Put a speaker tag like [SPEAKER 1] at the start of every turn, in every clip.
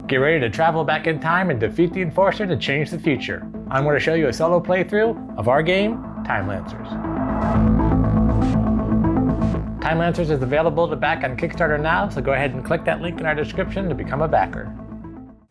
[SPEAKER 1] Get ready to travel back in time and defeat the Enforcer to change the future. I'm going to show you a solo playthrough of our game, Timelancers. Timelancers is available to back on Kickstarter now, so go ahead and click that link in our description to become a backer.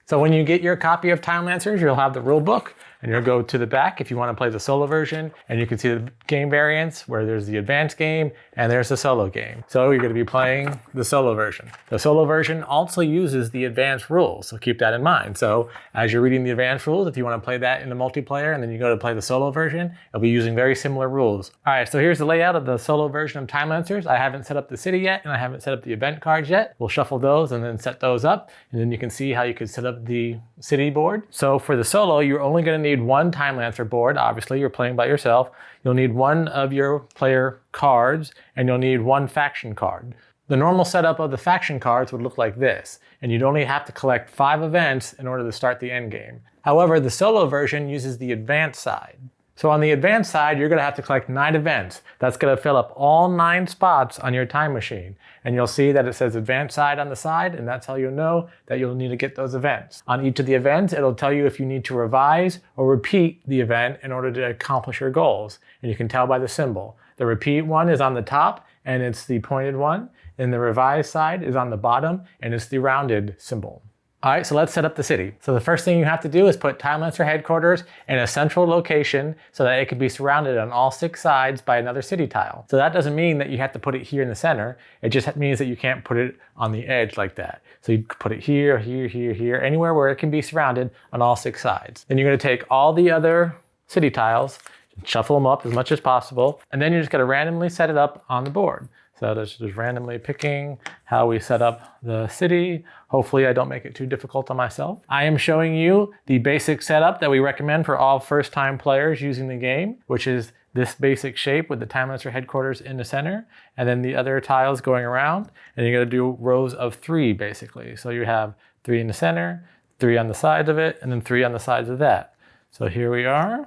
[SPEAKER 1] So when you get your copy of Timelancers, you'll have the rule book, and you'll go to the back if you want to play the solo version, and you can see the game variants where there's the advanced game and there's the solo game. So you're going to be playing the solo version. The solo version also uses the advanced rules, so keep that in mind. So as you're reading the advanced rules, if you want to play that in the multiplayer and then you go to play the solo version, it'll be using very similar rules. All right, so here's the layout of the solo version of Timelancers. I haven't set up the city yet, and I haven't set up the event cards yet. We'll shuffle those and then set those up, and then you can see how you can set up the city board. So for the solo, you're only going to need one Timelancer board. Obviously, you're playing by yourself. You'll need one of your player cards, and you'll need one faction card. The normal setup of the faction cards would look like this, and you'd only have to collect 5 events in order to start the end game. However, the solo version uses the advanced side. So on the advanced side, you're going to have to collect 9 events. That's going to fill up all 9 spots on your time machine. And you'll see that it says advanced side on the side, and that's how you'll know that you'll need to get those events. On each of the events, it'll tell you if you need to revise or repeat the event in order to accomplish your goals. And you can tell by the symbol. The repeat one is on the top, and it's the pointed one. And the revised side is on the bottom, and it's the rounded symbol. All right, so let's set up the city. So the first thing you have to do is put Timelancer headquarters in a central location so that it can be surrounded on all 6 sides by another city tile. So that doesn't mean that you have to put it here in the center. It just means that you can't put it on the edge like that. So you put it here, here, here, here, anywhere where it can be surrounded on all 6 sides. Then you're gonna take all the other city tiles, shuffle them up as much as possible, and then you're just gonna randomly set it up on the board. So that's just randomly picking how we set up the city. Hopefully I don't make it too difficult on myself. I am showing you the basic setup that we recommend for all first-time players using the game, which is this basic shape with the Timelancer headquarters in the center, and then the other tiles going around. And you're gonna do rows of 3 basically. So you have 3 in the center, 3 on the sides of it, and then 3 on the sides of that. So here we are.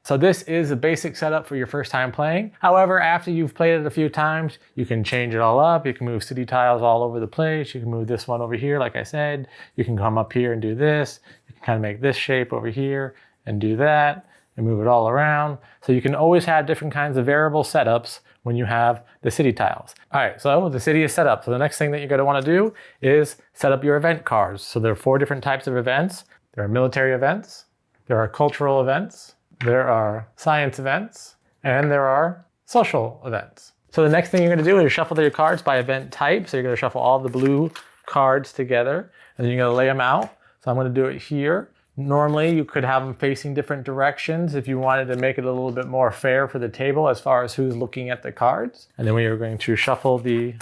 [SPEAKER 1] So this is a basic setup for your first time playing. However, after you've played it a few times, you can change it all up. You can move city tiles all over the place. You can move this one over here, like I said. You can come up here and do this. You can kind of make this shape over here and do that and move it all around. So you can always have different kinds of variable setups when you have the city tiles. All right, so the city is set up. So the next thing that you're gonna wanna do is set up your event cards. So there are 4 different types of events. There are military events, there are cultural events, there are science events, and there are social events. So the next thing you're gonna do is shuffle your cards by event type. So you're gonna shuffle all the blue cards together, and then you're gonna lay them out. So I'm gonna do it here. Normally you could have them facing different directions if you wanted to make it a little bit more fair for the table as far as who's looking at the cards. And then we are going to shuffle the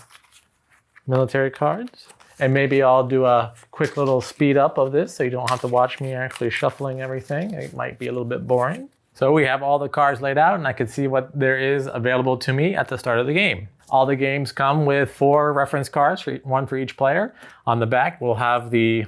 [SPEAKER 1] military cards. And maybe I'll do a quick little speed up of this so you don't have to watch me actually shuffling everything. It might be a little bit boring. So we have all the cards laid out, and I can see what there is available to me at the start of the game. All the games come with 4 reference cards, one for each player. On the back, we'll have the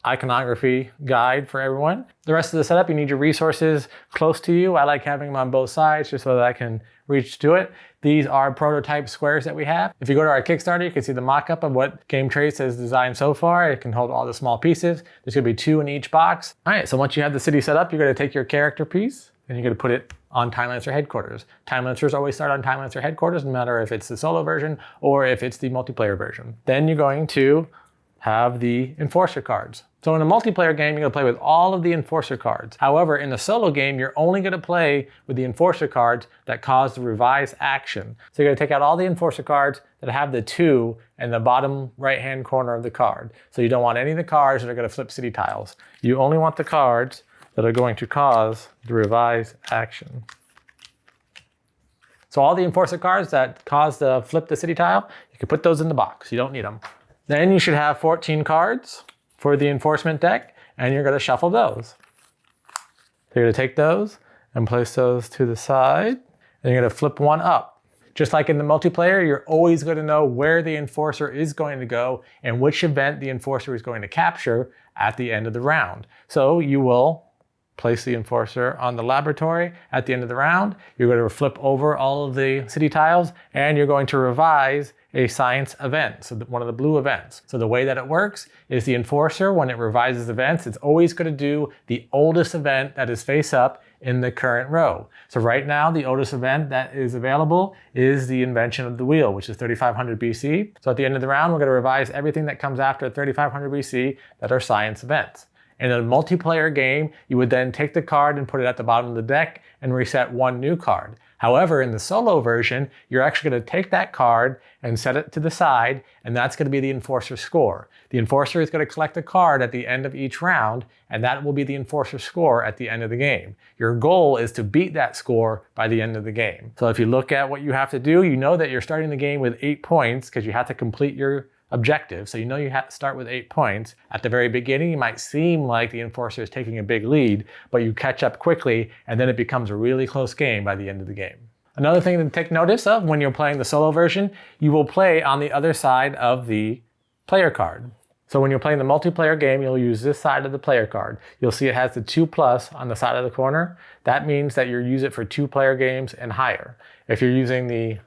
[SPEAKER 1] iconography guide for everyone. The rest of the setup, you need your resources close to you. I like having them on both sides just so that I can reach to it. These are prototype squares that we have. If you go to our Kickstarter, you can see the mock-up of what Game Trace has designed so far. It can hold all the small pieces. There's gonna be 2 in each box. All right, so once you have the city set up, you're gonna take your character piece and you're gonna put it on Timelancer headquarters. Timelancers always start on Timelancer headquarters, no matter if it's the solo version or if it's the multiplayer version. Then you're going to have the Enforcer cards. So in a multiplayer game, you're gonna play with all of the Enforcer cards. However, in the solo game, you're only gonna play with the Enforcer cards that cause the revised action. So you're gonna take out all the Enforcer cards that have the 2 in the bottom right-hand corner of the card. So you don't want any of the cards that are gonna flip city tiles. You only want the cards that are going to cause the revised action. So all the Enforcer cards that cause the flip the city tile, you can put those in the box. You don't need them. Then you should have 14 cards for the enforcement deck, and you're gonna shuffle those. So you're gonna take those and place those to the side, and you're gonna flip one up. Just like in the multiplayer, you're always gonna know where the Enforcer is going to go and which event the Enforcer is going to capture at the end of the round. So you will place the Enforcer on the laboratory at the end of the round. You're going to flip over all of the city tiles, and you're going to revise a science event, so one of the blue events. So the way that it works is the enforcer, when it revises events, it's always going to do the oldest event that is face up in the current row. So right now, the oldest event that is available is the invention of the wheel, which is 3500 BC. So at the end of the round, we're going to revise everything that comes after 3500 BC that are science events. In a multiplayer game, you would then take the card and put it at the bottom of the deck and reset one new card. However, in the solo version, you're actually going to take that card and set it to the side, and that's going to be the enforcer's score. The enforcer is going to collect a card at the end of each round, and that will be the enforcer's score at the end of the game. Your goal is to beat that score by the end of the game. So if you look at what you have to do, you know that you're starting the game with 8 points because you have to complete your objective. So you know you have to start with 8 points. At the very beginning, it might seem like the enforcer is taking a big lead, but you catch up quickly, and then it becomes a really close game by the end of the game. Another thing to take notice of when you're playing the solo version, you will play on the other side of the player card. So when you're playing the multiplayer game, you'll use this side of the player card. You'll see it has the 2+ on the side of the corner. That means that you use it for 2-player games and higher. If you're using the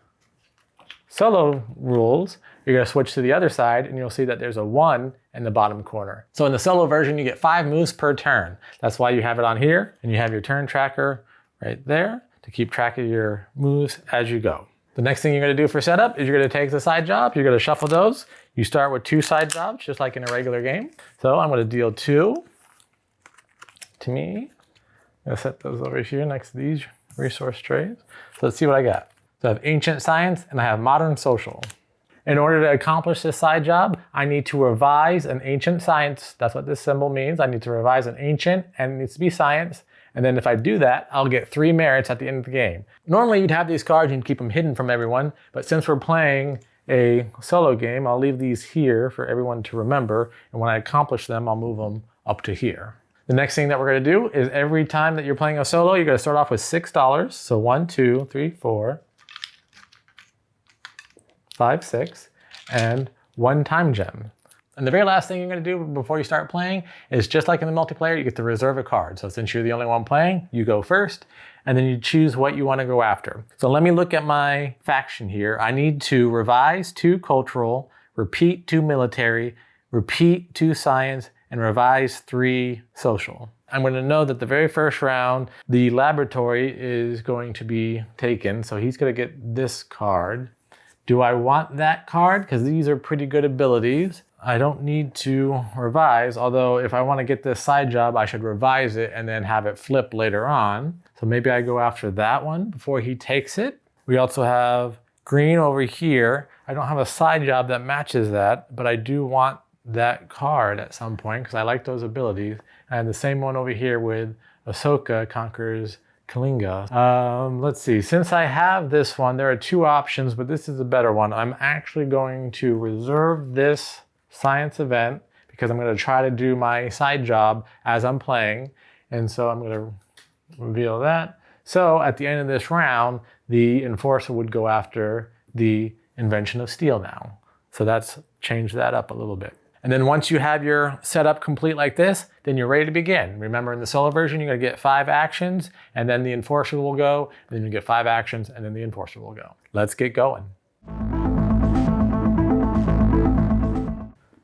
[SPEAKER 1] solo rules, you're going to switch to the other side and you'll see that there's a 1 in the bottom corner. So in the solo version, you get 5 moves per turn. That's why you have it on here, and you have your turn tracker right there to keep track of your moves as you go. The next thing you're going to do for setup is you're going to take the side jobs, you're going to shuffle those. You start with 2 side jobs, just like in a regular game. So I'm going to deal 2 to me. I'm going to set those over here next to these resource trays. So let's see what I got. So I have ancient science and I have modern social. In order to accomplish this side job, I need to revise an ancient science. That's what this symbol means. I need to revise an ancient, and it needs to be science. And then if I do that, I'll get 3 merits at the end of the game. Normally you'd have these cards and keep them hidden from everyone, but since we're playing a solo game, I'll leave these here for everyone to remember, and when I accomplish them, I'll move them up to here. The next thing that we're going to do is every time that you're playing a solo, you're going to start off with $6. So 1, 2, 3, 4, 5, 6, and 1 time gem. And the very last thing you're going to do before you start playing is, just like in the multiplayer, you get to reserve a card. So since you're the only one playing, you go first, and then you choose what you want to go after. So let me look at my faction here. I need to revise 2 cultural, repeat 2 military, repeat 2 science, and revise 3 social. I'm going to know that the very first round, the laboratory is going to be taken. So he's going to get this card. Do I want that card? Because these are pretty good abilities. I don't need to revise, although if I want to get this side job, I should revise it and then have it flip later on. So maybe I go after that one before he takes it. We also have green over here. I don't have a side job that matches that, but I do want that card at some point because I like those abilities. And I have the same one over here with Ahsoka conquers Kalinga. Let's see, since I have this one, there are 2 options, but this is a better one. I'm actually going to reserve this science event because I'm going to try to do my side job as I'm playing. And so I'm going to reveal that. So at the end of this round, the enforcer would go after the invention of steel now. So that's changed that up a little bit. And then once you have your setup complete like this, then you're ready to begin. Remember, in the solo version, you're going to get 5 actions, and then the enforcer will go, and then you get 5 actions, and then the enforcer will go. Let's get going.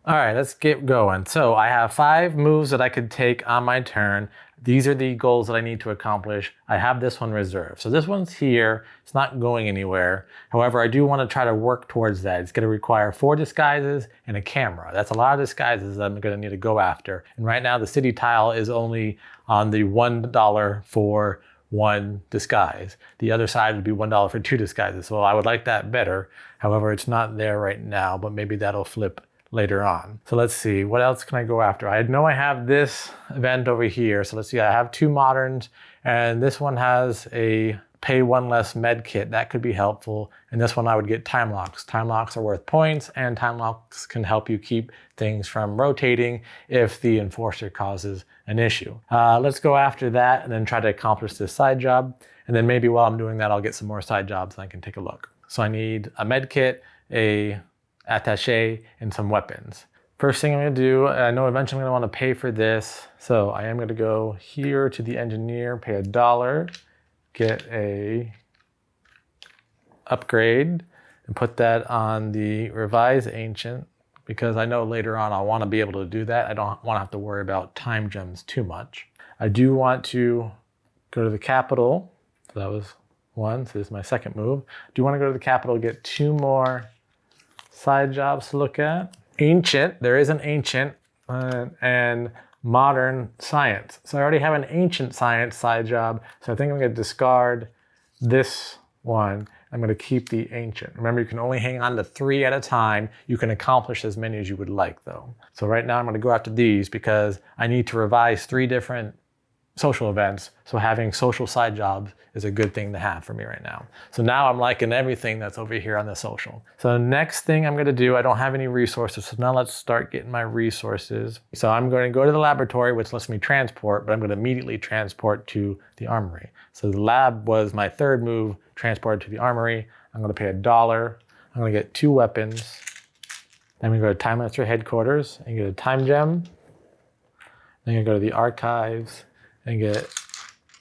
[SPEAKER 1] All right, let's get going. So I have 5 moves that I could take on my turn. These are the goals that I need to accomplish. I have this one reserved. So this one's here. It's not going anywhere. However, I do want to try to work towards that. It's going to require 4 disguises and a camera. That's a lot of disguises that I'm going to need to go after. And right now the city tile is only on the $1 for 1 disguise. The other side would be $1 for 2 disguises. So I would like that better. However, it's not there right now, but maybe that'll flip later on. So let's see, what else can I go after? I know I have this event over here. So let's see, I have 2 moderns, and this one has a pay 1 less med kit. That could be helpful. And this one I would get time locks. Time locks are worth points, and time locks can help you keep things from rotating if the enforcer causes an issue. Let's go after that and then try to accomplish this side job. And then maybe while I'm doing that, I'll get some more side jobs and I can take a look. So I need a med kit, a attaché, and some weapons. First thing I'm going to do, I know eventually I'm going to want to pay for this, so I am going to go here to the engineer, pay $1, get a upgrade, and put that on the revise ancient, because I know later on I'll want to be able to do that. I don't want to have to worry about time gems too much. I do want to go to the capital. So that was one, so this is my second move. I do want to go to the capital, get 2 more side jobs to look at. Ancient, there is an ancient and modern science. So I already have an ancient science side job, so I think I'm going to discard this one. I'm going to keep the ancient. Remember, you can only hang on to 3 at a time. You can accomplish as many as you would like, though. So right now I'm going to go after these because I need to revise 3 different social events. So having social side jobs is a good thing to have for me right now. So now I'm liking everything that's over here on the social. So next thing I'm going to do, I don't have any resources. So now let's start getting my resources. So I'm going to go to the laboratory, which lets me transport, but I'm going to immediately transport to the armory. So the lab was my third move, transported to the armory. I'm going to pay $1. I'm going to get 2 weapons. Then we go to Timelancer headquarters and get a time gem. Then you go to the archives and get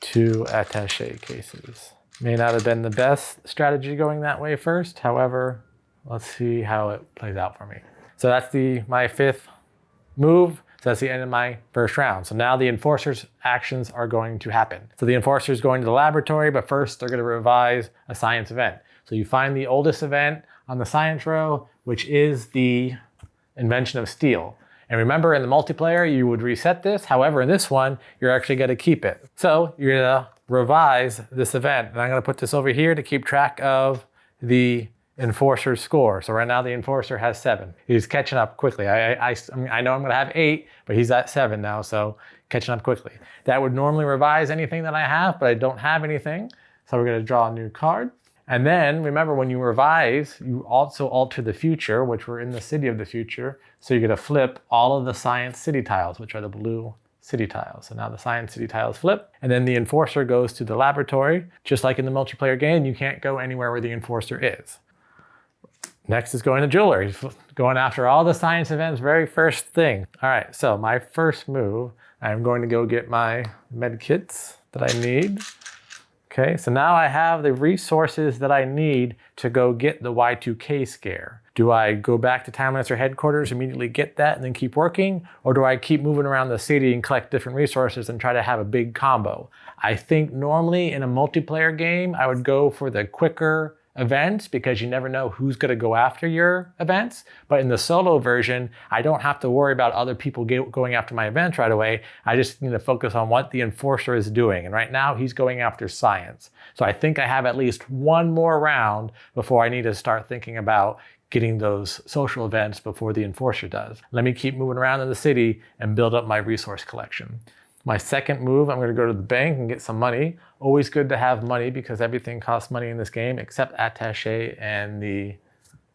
[SPEAKER 1] 2 attaché cases. May not have been the best strategy going that way first. However, let's see how it plays out for me. So that's my 5th move. So that's the end of my first round. So now the enforcer's actions are going to happen. So the enforcer is going to the laboratory, but first they're going to revise a science event. So you find the oldest event on the science row, which is the invention of steel. And remember, in the multiplayer, you would reset this. However, in this one, you're actually going to keep it. So you're going to revise this event. And I'm going to put this over here to keep track of the enforcer's score. So right now the enforcer has 7. He's catching up quickly. I know I'm going to have 8, but he's at 7 now, so catching up quickly. That would normally revise anything that I have, but I don't have anything. So we're going to draw a new card. And then remember, when you revise, you also alter the future, which we're in the city of the future. So you're going to flip all of the science city tiles, which are the blue city tiles. So now the science city tiles flip. And then the enforcer goes to the laboratory. Just like in the multiplayer game, you can't go anywhere where the enforcer is. Next is going to jeweler. He's going after all the science events, very first thing. All right, so my first move, I'm going to go get my med kits that I need. Okay, so now I have the resources that I need to go get the Y2K scare. Do I go back to Timelancer headquarters, immediately get that, and then keep working? Or do I keep moving around the city and collect different resources and try to have a big combo? I think normally in a multiplayer game, I would go for the quicker events because you never know who's going to go after your events. But in the solo version, I don't have to worry about other people going after my events right away. I just need to focus on what the enforcer is doing. And right now he's going after science. So I think I have at least 1 more round before I need to start thinking about getting those social events before the enforcer does. Let me keep moving around in the city and build up my resource collection. My second move, I'm going to go to the bank and get some money. Always good to have money because everything costs money in this game except attaché and the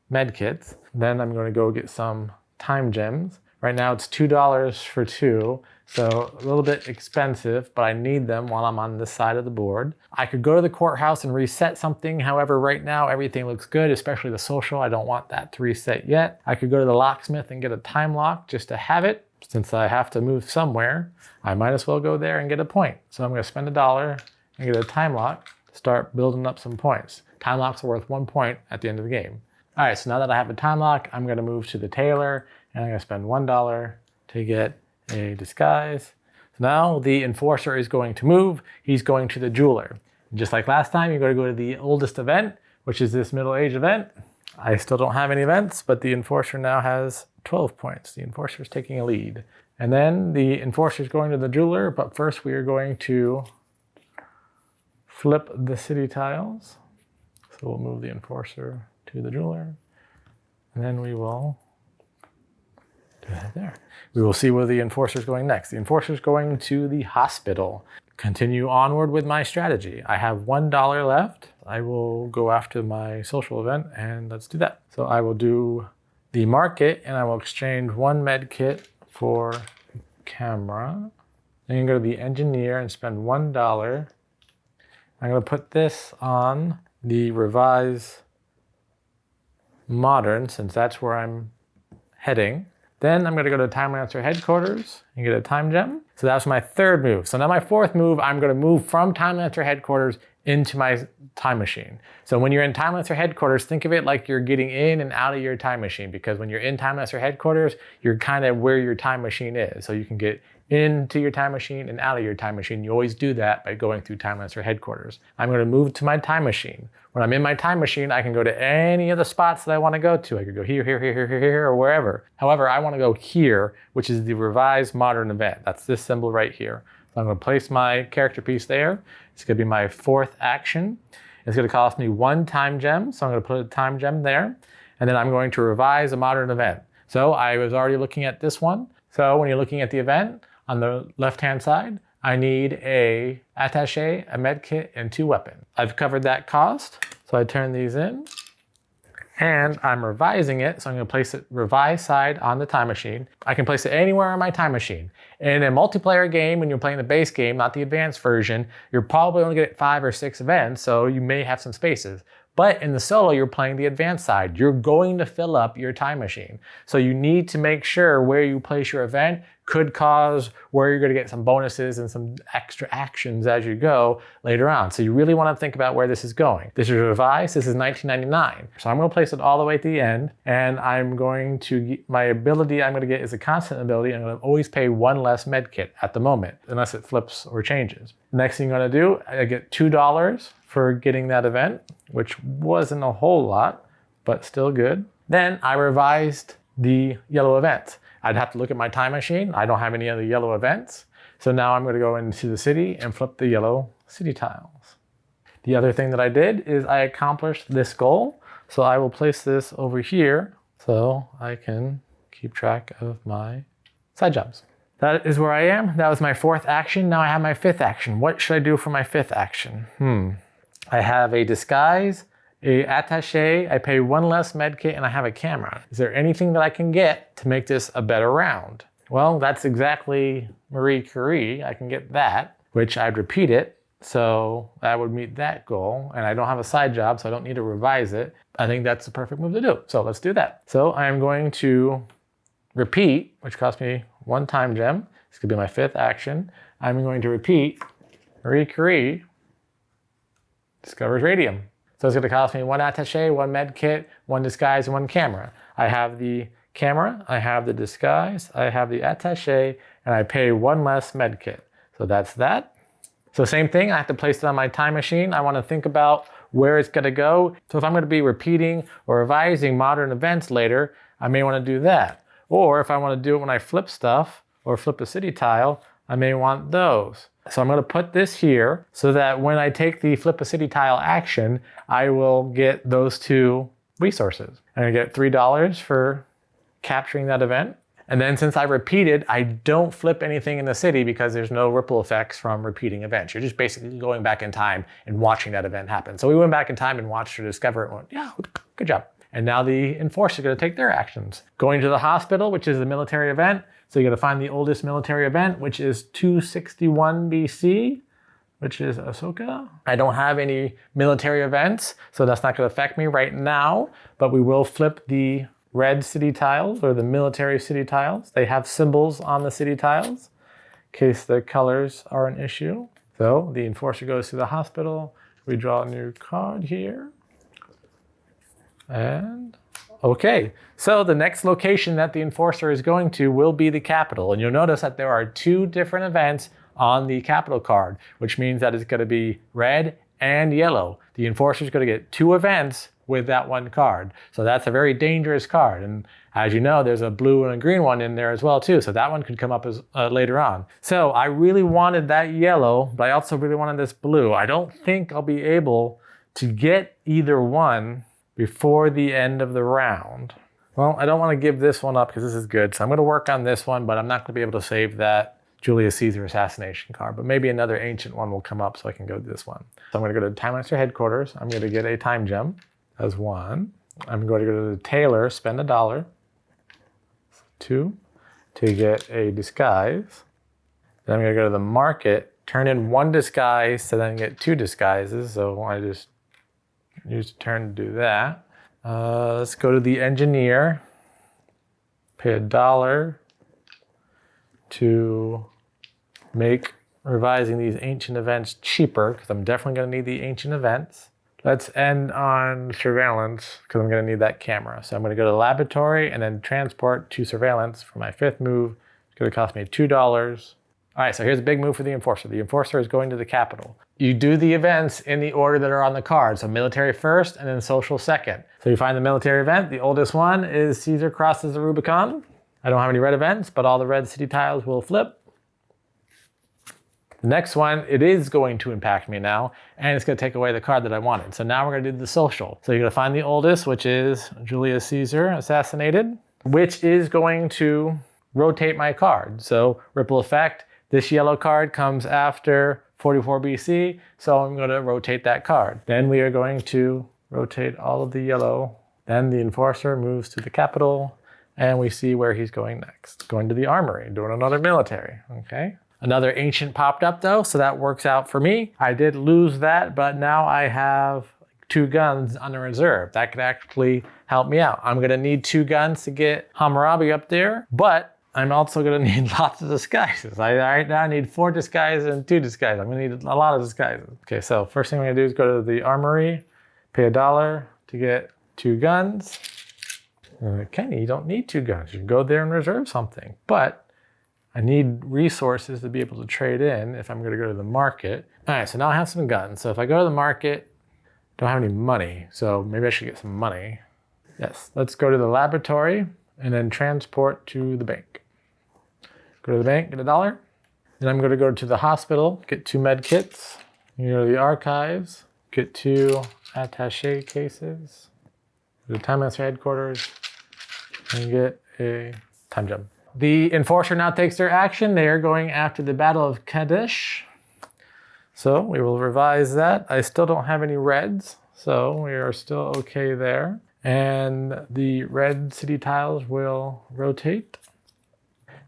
[SPEAKER 1] med kits. Then I'm going to go get some time gems. Right now it's $2 for 2, so a little bit expensive, but I need them while I'm on this side of the board. I could go to the courthouse and reset something. However, right now everything looks good, especially the social. I don't want that to reset yet. I could go to the locksmith and get a time lock just to have it. Since I have to move somewhere, I might as well go there and get a point. So I'm going to spend $1 and get a time lock to start building up some points. Time locks are worth 1 point at the end of the game. All right, so now that I have a time lock, I'm going to move to the tailor and I'm going to spend $1 to get a disguise. So now the enforcer is going to move. He's going to the jeweler. Just like last time, you're going to go to the oldest event, which is this middle-age event. I still don't have any events, but the enforcer now has 12 points. The enforcer is taking a lead. And then the enforcer is going to the jeweler, but first we are going to flip the city tiles. So we'll move the enforcer to the jeweler, and then we will do that there. We will see where the enforcer is going next. The enforcer is going to the hospital. Continue onward with my strategy. I have $1 left. I will go after my social event and let's do that. So I will do the market and I will exchange 1 med kit for camera. Then you can go to the engineer and spend $1. I'm going to put this on the revise modern since that's where I'm heading. Then I'm going to go to Timelancer headquarters and get a time gem. So that's my 3rd move. So now my 4th move, I'm going to move from Timelancer headquarters into my time machine. So when you're in Timelancer headquarters, think of it like you're getting in and out of your time machine, because when you're in Timelancer headquarters, you're kind of where your time machine is. So you can get into your time machine and out of your time machine. You always do that by going through Timelancer headquarters. I'm going to move to my time machine. When I'm in my time machine, I can go to any of the spots that I want to go to. I could go here, here, here, here, here, here, or wherever. However, I want to go here, which is the revised modern event. That's this symbol right here. So I'm going to place my character piece there. It's going to be my 4th action. It's going to cost me 1 time gem, so I'm going to put a time gem there. And then I'm going to revise a modern event. So I was already looking at this one. So when you're looking at the event, on the left-hand side, I need a attaché, a med kit, and 2 weapons. I've covered that cost, so I turn these in. And I'm revising it, so I'm going to place it revise side on the time machine. I can place it anywhere on my time machine. In a multiplayer game, when you're playing the base game, not the advanced version, you're probably only going to get 5 or 6 events, so you may have some spaces. But in the solo, you're playing the advanced side. You're going to fill up your time machine. So you need to make sure where you place your event could cause where you're going to get some bonuses and some extra actions as you go later on. So you really want to think about where this is going. This is revised. This is 1999. So I'm going to place it all the way at the end, and I'm going to get, my ability I'm going to get is a constant ability. I'm going to always pay 1 less med kit at the moment, unless it flips or changes. Next thing I'm going to do, I get $2 for getting that event, which wasn't a whole lot, but still good. Then I revised the yellow event. I'd have to look at my time machine. I don't have any other yellow events. So now I'm going to go into the city and flip the yellow city tiles. The other thing that I did is I accomplished this goal. So I will place this over here so I can keep track of my side jobs. That is where I am. That was my 4th action. Now I have my 5th action. What should I do for my 5th action? I have a disguise, a attaché, I pay 1 less med kit, and I have a camera. Is there anything that I can get to make this a better round? Well, that's exactly Marie Curie. I can get that, which I'd repeat it. So that would meet that goal. And I don't have a side job, so I don't need to revise it. I think that's the perfect move to do. So let's do that. So I'm going to repeat, which cost me 1 time gem. This could be my 5th action. I'm going to repeat Marie Curie discovers radium. So it's going to cost me 1 attaché, 1 med kit, 1 disguise, and 1 camera. I have the camera, I have the disguise, I have the attaché, and I pay 1 less med kit. So that's that. So same thing, I have to place it on my time machine. I want to think about where it's going to go. So if I'm going to be repeating or revising modern events later, I may want to do that. Or if I want to do it when I flip stuff or flip a city tile, I may want those. So I'm going to put this here so that when I take the flip a city tile action, I will get those 2 resources. I'm going to get $3 for capturing that event. And then since I repeated, I don't flip anything in the city because there's no ripple effects from repeating events. You're just basically going back in time and watching that event happen. So we went back in time and watched her discover it and went, yeah, good job. And now the enforcer is going to take their actions. Going to the hospital, which is the military event. So you got to find the oldest military event, which is 261 BC, which is Ahsoka. I don't have any military events, so that's not going to affect me right now, but we will flip the red city tiles or the military city tiles. They have symbols on the city tiles in case the colors are an issue. So the enforcer goes to the hospital. We draw a new card here. And okay, so the next location that the enforcer is going to will be the capital. And you'll notice that there are 2 different events on the capital card, which means that it's going to be red and yellow. The enforcer is going to get 2 events with that 1 card. So that's a very dangerous card. And as you know, there's a blue and a green one in there as well too. So that one could come up as later on. So I really wanted that yellow, but I also really wanted this blue. I don't think I'll be able to get either one before the end of the round. Well, I don't want to give this one up because this is good. So I'm going to work on this one, but I'm not going to be able to save that Julius Caesar assassination card. But maybe another ancient one will come up so I can go to this one. So I'm going to go to Timelancer headquarters. I'm going to get a time gem as 1. I'm going to go to the tailor, spend $1. 2 to get a disguise. Then I'm going to go to the market, turn in 1 disguise to then get 2 disguises. So I just use a turn to do that. Let's go to the engineer. Pay $1 to make revising these ancient events cheaper because I'm definitely going to need the ancient events. Let's end on surveillance because I'm going to need that camera. So I'm going to go to the laboratory and then transport to surveillance for my 5th move. It's going to cost me $2. All right, so here's a big move for the enforcer. The enforcer is going to the capital. You do the events in the order that are on the card. So military first and then social second. So you find the military event. The oldest one is Caesar crosses the Rubicon. I don't have any red events, but all the red city tiles will flip. The next one, it is going to impact me now, and it's going to take away the card that I wanted. So now we're going to do the social. So you're going to find the oldest, which is Julius Caesar assassinated, which is going to rotate my card. So ripple effect, this yellow card comes after 44 BC, so I'm going to rotate that card. Then we are going to rotate all of the yellow. Then the enforcer moves to the capital, and we see where he's going next. Going to the armory, doing another military, okay? Another ancient popped up though, so that works out for me. I did lose that, but now I have 2 guns on the reserve. That could actually help me out. I'm gonna need 2 guns to get Hammurabi up there, but I'm also gonna need lots of disguises. Right now I need 4 disguises and 2 disguises. I'm gonna need a lot of disguises. Okay, so first thing I'm gonna do is go to the armory, pay $1 to get 2 guns. Kenny, you don't need 2 guns. You can go there and reserve something, but I need resources to be able to trade in if I'm going to go to the market. All right, so now I have some guns. So if I go to the market, don't have any money. So maybe I should get some money. Yes, let's go to the laboratory and then transport to the bank. Go to the bank, get $1. Then I'm going to go to the hospital, get 2 med kits. You go to the archives, get 2 attaché cases. Go to the Timelancer headquarters and get a time gem. The enforcer now takes their action. They are going after the Battle of Kadesh. So we will revise that. I still don't have any reds, so we are still okay there. And the red city tiles will rotate.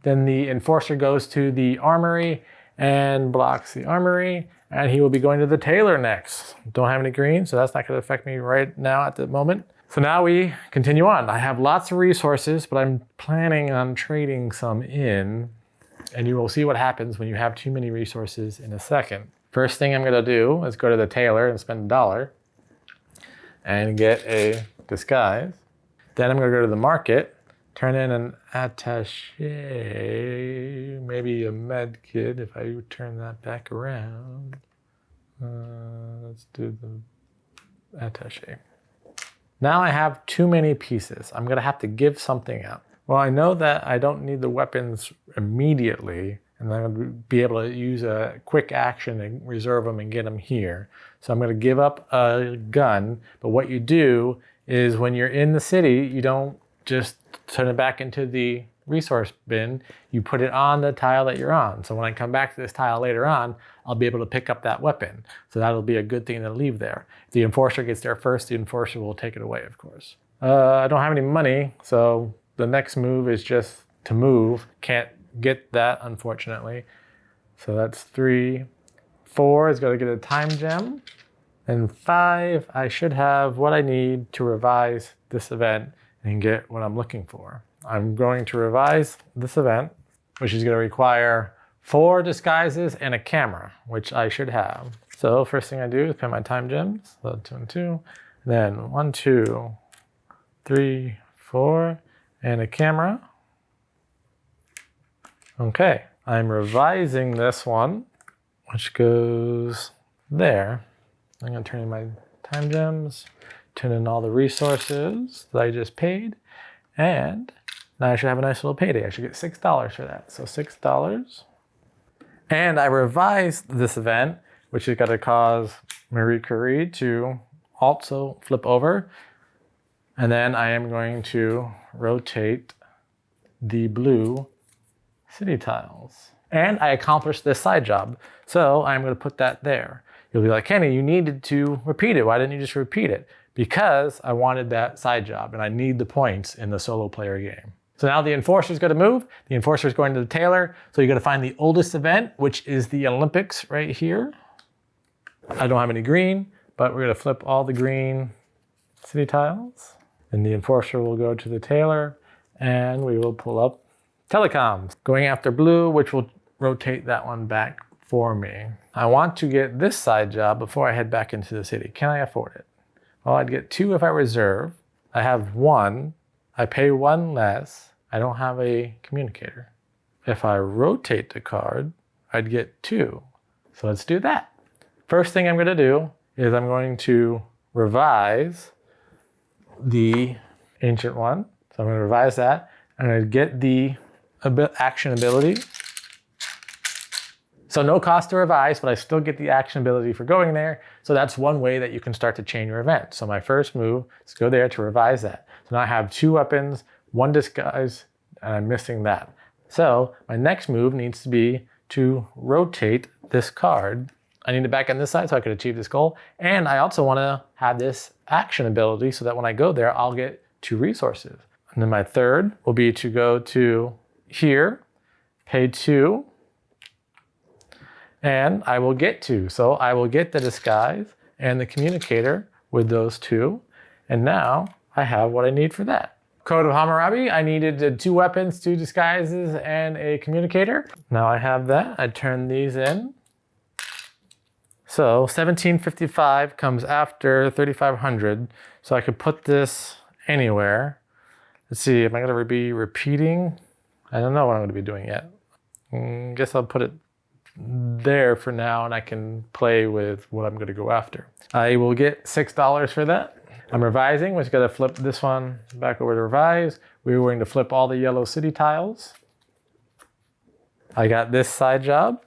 [SPEAKER 1] Then the enforcer goes to the armory and blocks the armory, and he will be going to the tailor next. Don't have any green, so that's not going to affect me right now at the moment. So now we continue on. I have lots of resources, but I'm planning on trading some in, and you will see what happens when you have too many resources in a second. First thing I'm gonna do is go to the tailor and spend $1 and get a disguise. Then I'm gonna go to the market, turn in an attaché, maybe a med kit if I turn that back around. Let's do the attaché. Now I have too many pieces. I'm gonna have to give something out. Well, I know that I don't need the weapons immediately, and I'm gonna be able to use a quick action and reserve them and get them here. So I'm gonna give up a gun, but what you do is when you're in the city, you don't just turn it back into the resource bin, you put it on the tile that you're on. So when I come back to this tile later on, I'll be able to pick up that weapon. So that'll be a good thing to leave there. If the enforcer gets there first, the enforcer will take it away, of course. I don't have any money, so the next move is just to move. Can't get that, unfortunately. So that's 3. 4 is gonna get a time gem. And 5, I should have what I need to revise this event and get what I'm looking for. I'm going to revise this event, which is going to require 4 disguises and a camera, which I should have. So first thing I do is pay my time gems. So 2 and 2. Then 1, 2, 3, 4, and a camera. Okay, I'm revising this one, which goes there. I'm going to turn in my time gems, turn in all the resources that I just paid, and now I should have a nice little payday. I should get $6 for that. So $6. And I revised this event, which is going to cause Marie Curie to also flip over. And then I am going to rotate the blue city tiles. And I accomplished this side job. So I'm going to put that there. You'll be like, Kenny, you needed to repeat it. Why didn't you just repeat it? Because I wanted that side job and I need the points in the solo player game. So now the enforcer's going to move. The enforcer's going to the tailor. So you're going to find the oldest event, which is the Olympics right here. I don't have any green, but we're going to flip all the green city tiles. And the enforcer will go to the tailor and we will pull up telecoms. Going after blue, which will rotate that one back for me. I want to get this side job before I head back into the city. Can I afford it? Well, I'd get 2 if I reserve. I have 1. I pay 1 less. I don't have a communicator. If I rotate the card, I'd get 2. So let's do that. First thing I'm going to do is I'm going to revise the ancient one. So I'm going to revise that. I'm going to get the action ability. So no cost to revise, but I still get the action ability for going there. So that's one way that you can start to chain your event. So my first move is go there to revise that. So now I have 2 weapons, 1 disguise, and I'm missing that. So my next move needs to be to rotate this card. I need to back on this side so I could achieve this goal. And I also want to have this action ability so that when I go there, I'll get 2 resources. And then my third will be to go to here, pay 2, and I will get 2. So I will get the disguise and the communicator with those 2. And now I have what I need for that. Code of Hammurabi, I needed 2 weapons, 2 disguises, and a communicator. Now I have that. I turn these in. So 1755 comes after 3500. So I could put this anywhere. Let's see, am I going to be repeating? I don't know what I'm going to be doing yet. Guess I'll put it there for now, and I can play with what I'm going to go after. I will get $6 for that. I'm revising. We're just going to flip this one back over to revise. We're going to flip all the yellow city tiles. I got this side job.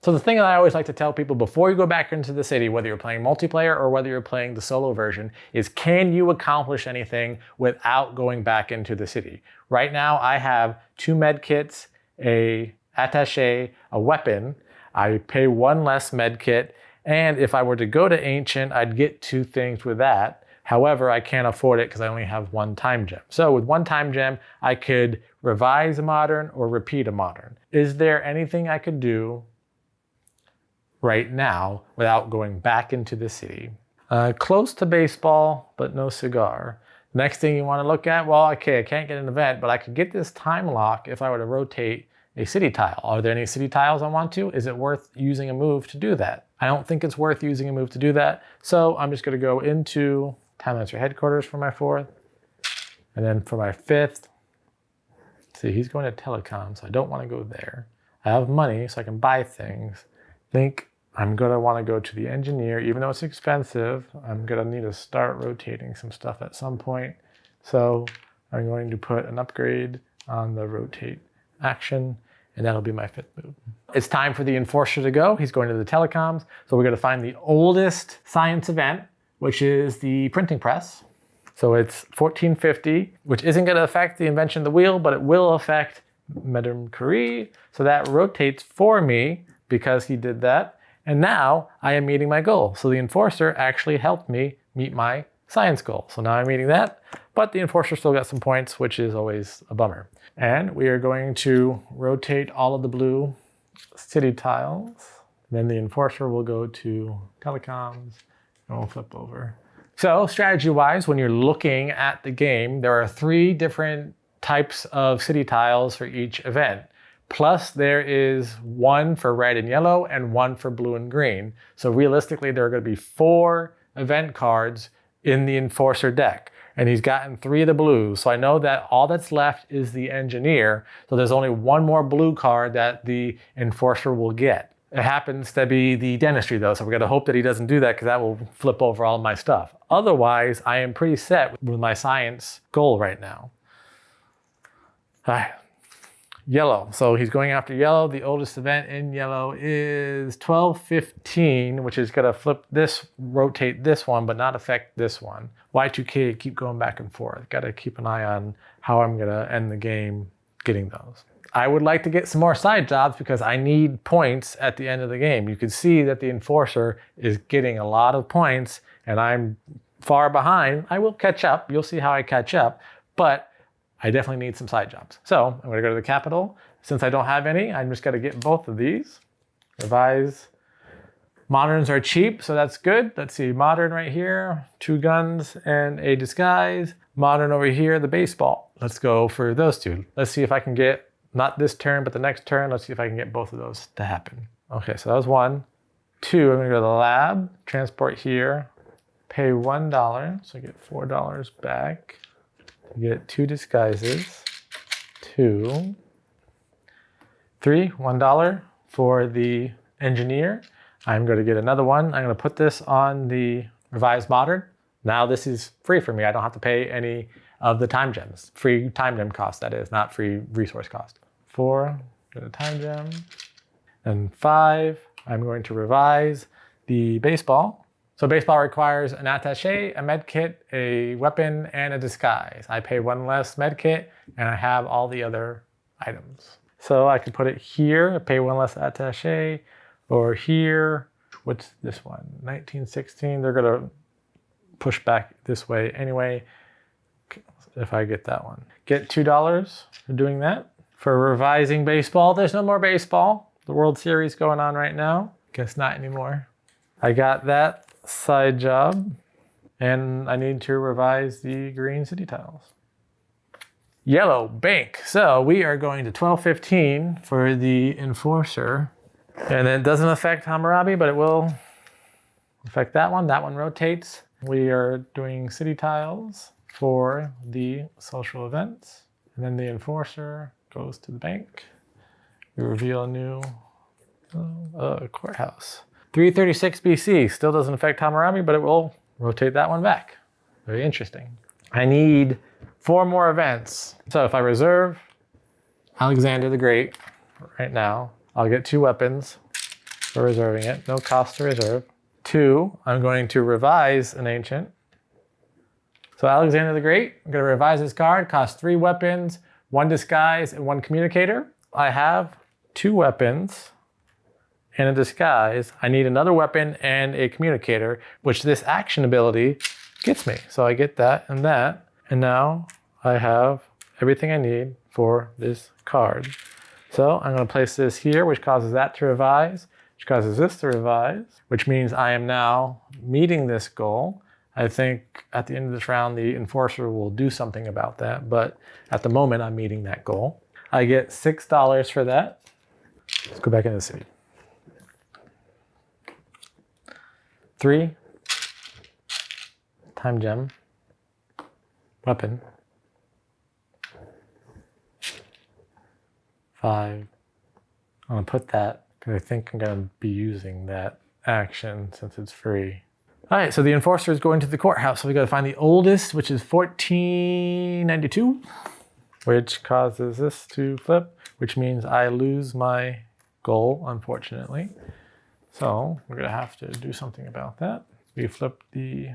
[SPEAKER 1] So the thing that I always like to tell people before you go back into the city, whether you're playing multiplayer or whether you're playing the solo version, is can you accomplish anything without going back into the city? Right now I have 2 med kits, a attaché, a weapon. I pay 1 less med kit, and if I were to go to ancient, I'd get 2 things with that. However, I can't afford it because I only have 1 time gem. So with 1 time gem, I could revise a modern or repeat a modern. Is there anything I could do right now without going back into the city? Close to baseball, but no cigar. Next thing you want to look at, well, okay, I can't get an event, but I could get this time lock if I were to rotate a city tile. Are there any city tiles I want to? Is it worth using a move to do that? I don't think it's worth using a move to do that. So I'm just going to go into Timelancer headquarters for my 4th. And then for my 5th, see, he's going to telecom, so I don't want to go there. I have money, so I can buy things. I think I'm going to want to go to the engineer. Even though it's expensive, I'm going to need to start rotating some stuff at some point. So I'm going to put an upgrade on the rotate action, and that'll be my 5th move. It's time for the enforcer to go. He's going to the telecoms. So we're going to find the oldest science event, which is the printing press. So it's 1450, which isn't going to affect the invention of the wheel, but it will affect Madame Curie. So that rotates for me because he did that. And now I am meeting my goal. So the enforcer actually helped me meet my science goal. So now I'm meeting that, but the enforcer still got some points, which is always a bummer. And we are going to rotate all of the blue city tiles. Then the enforcer will go to telecoms and we'll flip over. So strategy-wise, when you're looking at the game, there are 3 different types of city tiles for each event. Plus there is 1 for red and yellow and 1 for blue and green. So realistically, there are going to be 4 event cards in the enforcer deck. And he's gotten 3 of the blues. So I know that all that's left is the engineer. So there's only 1 more blue card that the enforcer will get. It happens to be the dentistry though. So we're gonna hope that he doesn't do that because that will flip over all of my stuff. Otherwise, I am pretty set with my science goal right now. All right. Yellow. So he's going after yellow. The oldest event in yellow is 1215, which is going to flip this, rotate this one, but not affect this one. Y2K, keep going back and forth. Got to keep an eye on how I'm going to end the game getting those. I would like to get some more side jobs because I need points at the end of the game. You can see that the enforcer is getting a lot of points and I'm far behind. I will catch up. You'll see how I catch up, but I definitely need some side jobs. So I'm going to go to the capital. Since I don't have any, I'm just going to get both of these. Revise. Moderns are cheap, so that's good. Let's see, modern right here, 2 guns and a disguise. Modern over here, the baseball. Let's go for those 2. Let's see if I can get Not this turn, but the next turn. Let's see if I can get both of those to happen. Okay, so that was 1. 2, I'm gonna go to the lab, transport here, pay $1, so I get $4 back. Get 2 disguises, 2. 3, $1 for the engineer. I'm going to get another one. I'm going to put this on the revised modern. Now this is free for me. I don't have to pay any of the time gems. Free time gem cost, that is, not free resource cost. 4, get a time gem. And 5, I'm going to revise the baseball. So baseball requires an attaché, a med kit, a weapon, and a disguise. I pay 1 less med kit, and I have all the other items. So I can put it here, pay 1 less attaché, or here. What's this one? 1916. They're gonna push back this way anyway. If I get that one, get $2 for doing that. For revising baseball, there's no more baseball. The World Series going on right now. Guess not anymore. I got that side job, and I need to revise the green city tiles. Yellow bank. So we are going to 1215 for the enforcer, and it doesn't affect Hammurabi, but it will affect that one. That one rotates. We are doing city tiles for the social events, and then the enforcer goes to the bank. We reveal a new courthouse. 336 BC, still doesn't affect Hammurabi, but it will rotate that one back. Very interesting. I need 4 more events. So if I reserve Alexander the Great right now, I'll get 2 weapons for reserving it. No cost to reserve. 2, I'm going to revise an ancient. So Alexander the Great, I'm going to revise his card, costs 3 weapons, 1 disguise, and 1 communicator. I have 2 weapons and a disguise. I need another weapon and a communicator, which this action ability gets me. So I get that, and now I have everything I need for this card. So I'm going to place this here, which causes that to revise, which causes this to revise, which means I am now meeting this goal. I think at the end of this round, the enforcer will do something about that, but at the moment, I'm meeting that goal. I get $6 for that. Let's go back into the city. 3, time gem, weapon, 5. I'm gonna put that because I think I'm gonna be using that action since it's free. All right, so the enforcer is going to the courthouse. So we gotta find the oldest, which is 1492, which causes this to flip, which means I lose my goal, unfortunately. So we're gonna have to do something about that. We flip the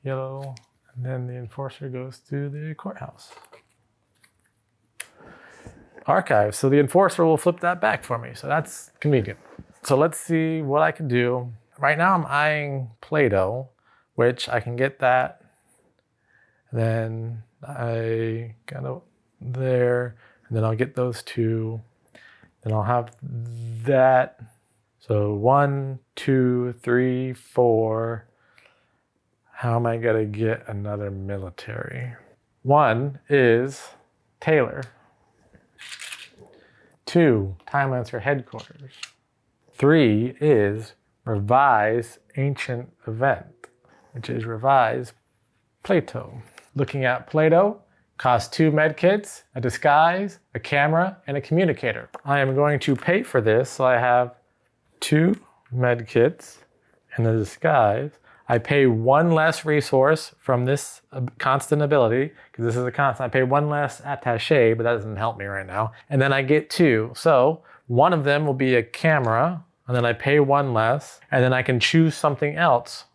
[SPEAKER 1] yellow, and then the enforcer goes to the courthouse. Archive, so the enforcer will flip that back for me, so that's convenient. So let's see what I can do. Right now I'm eyeing Play-Doh, which I can get that. Then I got there, and then I'll get those 2. Then I'll have that. So 1, 2, 3, 4. How am I gonna get another military? 1 is Taylor. 2, Timelancer headquarters. 3 is revise ancient event, which is revise Plato. Looking at Plato, costs 2 medkits, a disguise, a camera, and a communicator. I am going to pay for this, so I have 2 medkits and a disguise. I pay 1 less resource from this constant ability, because this is a constant. I pay 1 less attaché, but that doesn't help me right now. And then I get 2. So 1 of them will be a camera, and then I pay 1 less, and then I can choose something else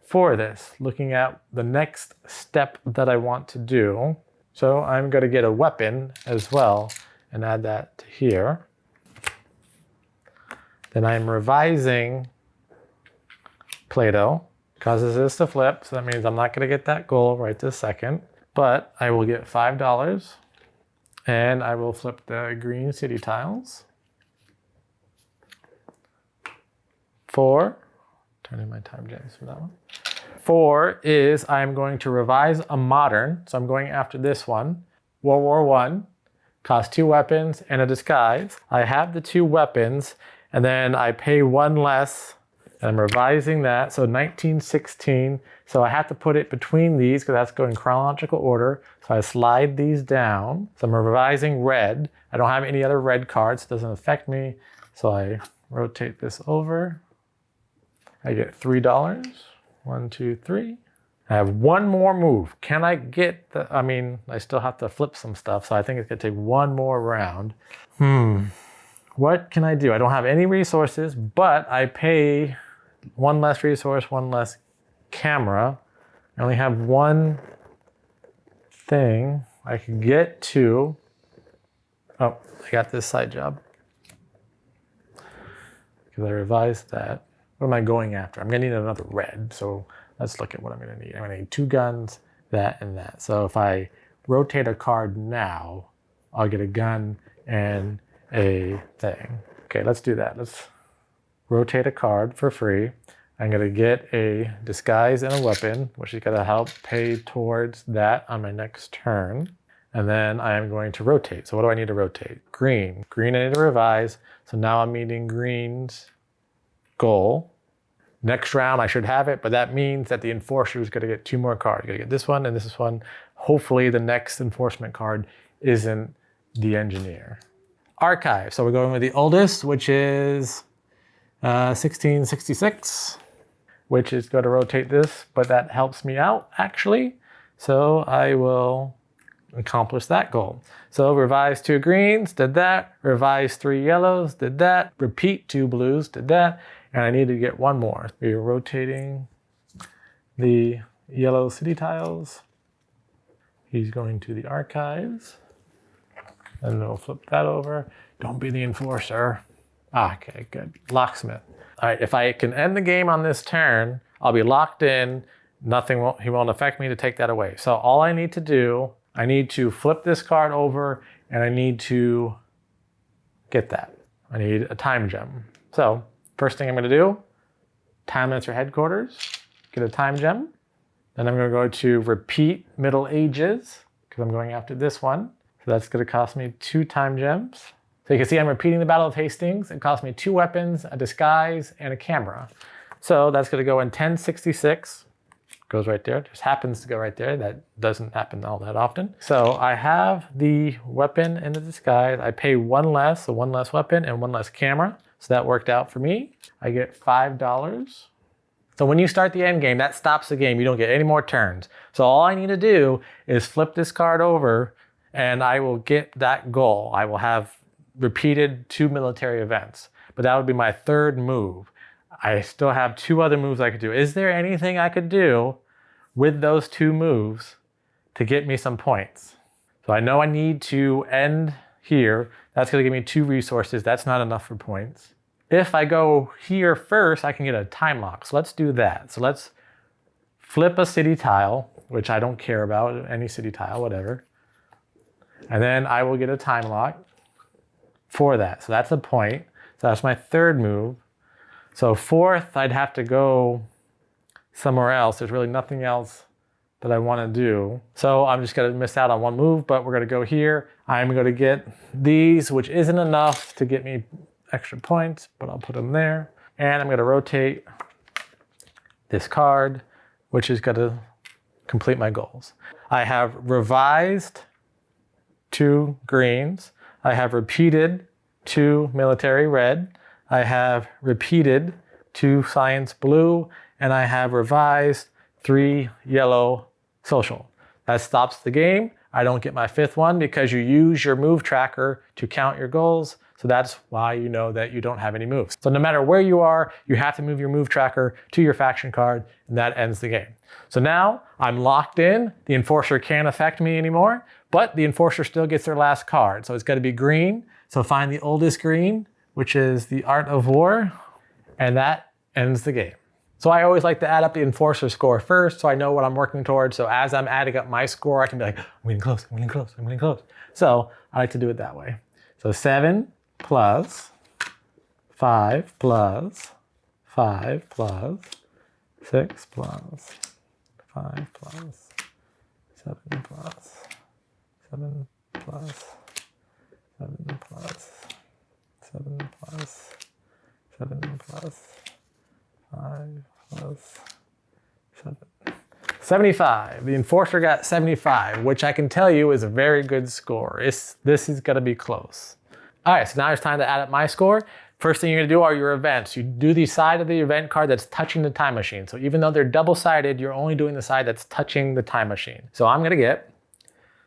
[SPEAKER 1] for this, looking at the next step that I want to do. So I'm gonna get a weapon as well and add that to here. Then I'm revising Play-Doh, causes this to flip, so that means I'm not gonna get that goal right this second, but I will get $5, and I will flip the green city tiles. 4, turn in my time gems for that one. 4 is I'm going to revise a modern, so I'm going after this one, World War I, costs 2 weapons and a disguise. I have the 2 weapons, and then I pay 1 less, and I'm revising that, so 1916. So I have to put it between these because that's going in chronological order. So I slide these down. So I'm revising red. I don't have any other red cards, it doesn't affect me. So I rotate this over. I get $3. 1, 2, 3. I have 1 more move. Can I get the, I still have to flip some stuff, so I think it's gonna take 1 more round. What can I do? I don't have any resources, but I pay 1 less resource, 1 less camera. I only have 1 thing. I can get 2. Oh, I got this side job. Because I revised that. What am I going after? I'm gonna need another red, so let's look at what I'm gonna need. I'm gonna need 2 guns, that, and that. So if I rotate a card now, I'll get a gun and a thing. Okay, let's do that. Let's rotate a card for free. I'm gonna get a disguise and a weapon, which is gonna help pay towards that on my next turn. And then I am going to rotate. So what do I need to rotate? Green. Green I need to revise. So now I'm meeting green's goal. Next round I should have it, but that means that the enforcer is gonna get 2 more cards. You're gonna get this one and this one. Hopefully the next enforcement card isn't the engineer. Archive. So we're going with the oldest, which is 1666, which is going to rotate this, but that helps me out actually. So I will accomplish that goal. So revise 2 greens, did that. Revise 3 yellows, did that. Repeat 2 blues, did that. And I need to get 1 more. We're rotating the yellow city tiles. He's going to the archives. And we'll flip that over. Don't be the enforcer. Okay, good. Locksmith. All right, if I can end the game on this turn, I'll be locked in. He won't affect me to take that away. So all I need to do, I need to flip this card over and I need to get that. I need a time gem. So first thing I'm gonna do, Timelancer headquarters, get a time gem. Then I'm gonna go to repeat Middle Ages because I'm going after this one. So that's gonna cost me 2 time gems. So you can see I'm repeating the Battle of Hastings. It cost me 2 weapons, a disguise, and a camera. So that's gonna go in 1066. Goes right there, just happens to go right there. That doesn't happen all that often. So I have the weapon and the disguise. I pay 1 less, so 1 less weapon and 1 less camera. So that worked out for me. I get $5. So when you start the end game, that stops the game. You don't get any more turns. So all I need to do is flip this card over and I will get that goal. I will have repeated 2 military events, but that would be my 3rd move. I still have 2 other moves I could do. Is there anything I could do with those 2 moves to get me some points? So I know I need to end here. That's gonna give me 2 resources. That's not enough for points. If I go here first, I can get a time lock. So let's do that. So let's flip a city tile, which I don't care about, any city tile, whatever. And then I will get a time lock for that. So that's a point. So that's my 3rd move. So 4th, I'd have to go somewhere else. There's really nothing else that I want to do. So I'm just going to miss out on 1 move, but we're going to go here. I'm going to get these, which isn't enough to get me extra points, but I'll put them there. And I'm going to rotate this card, which is going to complete my goals. I have revised 2 greens. I have repeated 2 military red. I have repeated 2 science blue, and I have revised 3 yellow social. That stops the game. I don't get my 5th one because you use your move tracker to count your goals. So that's why you know that you don't have any moves. So no matter where you are, you have to move your move tracker to your faction card, and that ends the game. So now I'm locked in. The enforcer can't affect me anymore, but the enforcer still gets their last card. So it's gonna be green. So find the oldest green, which is the Art of War, and that ends the game. So I always like to add up the enforcer score first so I know what I'm working towards. So as I'm adding up my score, I can be like, I'm getting close, I'm getting close, I'm getting close. So I like to do it that way. So 7 plus 5 plus 5 plus 6 plus 5 plus 7 plus 7 plus 7 plus 7 plus 7 plus 5 plus 7. 75. The Enforcer got 75, which I can tell you is a very good score. This is gonna be close. All right, so now it's time to add up my score. First thing you're gonna do are your events. You do the side of the event card that's touching the time machine. So even though they're double-sided, you're only doing the side that's touching the time machine. So I'm gonna get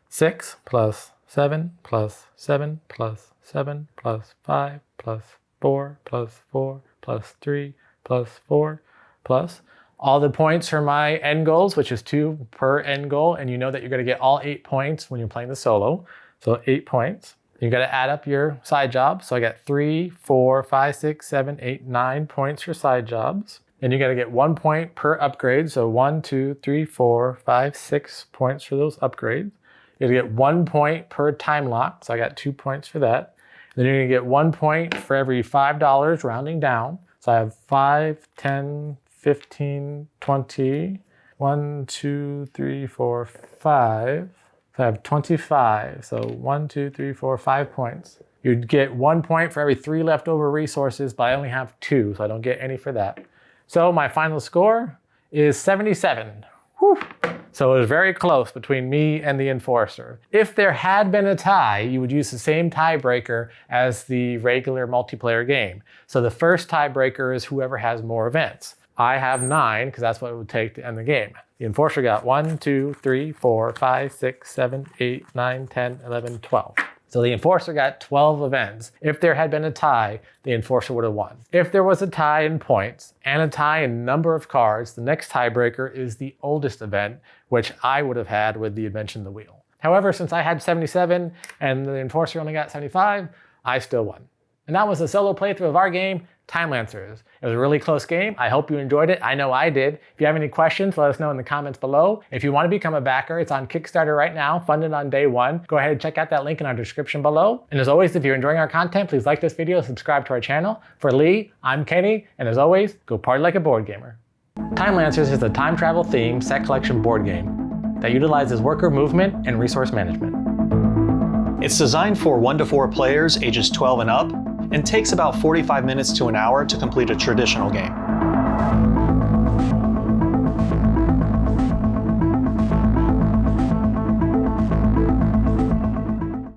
[SPEAKER 1] 6 plus 7 plus 7 plus 7 plus 5 plus 4 plus 4 plus 3 plus 4 plus all the points for my end goals, which is 2 per end goal. And you know that you're gonna get all 8 points when you're playing the solo. So 8 points. You gotta add up your side jobs. So I got 3, 4, 5, 6, 7, 8, 9 points for side jobs. And you gotta get 1 point per upgrade. So 1, 2, 3, 4, 5, 6 points for those upgrades. You're gonna get 1 point per time lock. So I got 2 points for that. Then you're gonna get 1 point for every $5 rounding down. So I have 5, 10, 15, 20, 1, 2, 3, 4, 5. So I have 25. So 1, 2, 3, 4, 5 points. You'd get 1 point for every 3 leftover resources, but I only have 2, so I don't get any for that. So my final score is 77. Whew. So it was very close between me and the Enforcer. If there had been a tie, you would use the same tiebreaker as the regular multiplayer game. So the first tiebreaker is whoever has more events. I have 9, because that's what it would take to end the game. The Enforcer got 1, 2, 3, 4, 5, 6, 7, 8, 9, 10, 11, 12. So the Enforcer got 12 events. If there had been a tie, the Enforcer would have won. If there was a tie in points and a tie in number of cards, the next tiebreaker is the oldest event, which I would have had with the Invention of the Wheel. However, since I had 77 and the Enforcer only got 75, I still won. And that was a solo playthrough of our game, Timelancers. It was a really close game. I hope you enjoyed it. I know I did. If you have any questions, let us know in the comments below. If you want to become a backer, it's on Kickstarter right now, funded on day 1. Go ahead and check out that link in our description below. And as always, if you're enjoying our content, please like this video, subscribe to our channel. For Lee, I'm Kenny, and as always, go party like a board gamer. Timelancers is a time travel themed set collection board game that utilizes worker movement and resource management.
[SPEAKER 2] It's designed for 1 to 4 players ages 12 and up, and takes about 45 minutes to an hour to complete a traditional game.